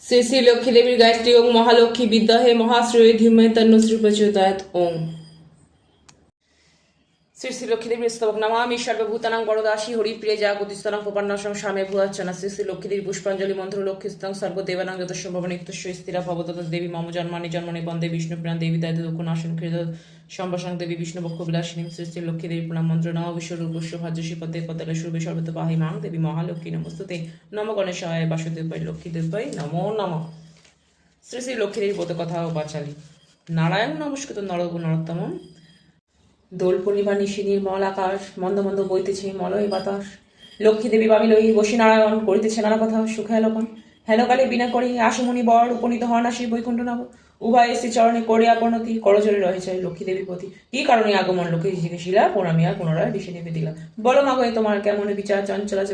শ্রী শ্রী লক্ষ্মী দেবীর গায়ত্রী ওং মহালক্ষ্মী বিদ্যাহে মহাশ্রী ধীমহে তন্নশ্রী প্রচোদয়াৎ ওং। শ্রী শ্রী লক্ষ্মী দেবীর স্তবক নমামি সর্বভূতানাং বরদাসী হরিপ্রিয়ে যা গতিস্তনাং প্রপন্নাসং স্বামে ভূয়ার্চনা। শ্রী শ্রী লক্ষ্মী দেবীর পুষ্পাঞ্জলি মন্ত্র লক্ষ্মীস্তং সর্বদেবানাং যতসম্ভবনিত্যস্য স্থিরা ভবতত দেবী মম জন্মানি জন্মনি বন্দে বিষ্ণুপ্রাণ দেবী দায়িত্ব দুঃখ নাশন কৃত সম্ভাষণ দেবী বিষ্ণুবক্ষ বিলাসিনী। শ্রী শ্রী লক্ষ্মী দেবী প্রণাম মন্ত্র নম বিশ্বরূপস্য ভাজ্যসী পদে পদলে শুভে সর্বত পাহি মাং দেবী মহালক্ষ্মী নমস্তুতে নম গণেশায় বাসুদেবায় লক্ষ্মী দেবায় নমো নমঃ। শ্রী শ্রী লক্ষ্মী দেবীর ব্রত কথা ও বাচালি। নারায়ণ নমস্কৃত নরোত্তম দোল পূর্ণিমা নিশি নির্মল আকাশ মন্দ মন্দ বইতেছে মলয় বাতাস। লক্ষ্মী দেবী বাবিলই বসী নারায়ণ করিতেছে নানা কথা সুখে লোকন। হেনকালে বিনা করি আশুমনি বর উপনীত হন আসি বৈকুণ্ঠ নব। উভয় শ্রী চরণে করে আপনতি করজলে রয়েছে লক্ষ্মী দেবী প্রতি। কি কারণে আগমন লোকে জিজ্ঞেসিলা প্রণামিয়া পুনরায় ঋষি নিবেদিলা। বলো মাগো তোমার কেমন বিচার চঞ্চলা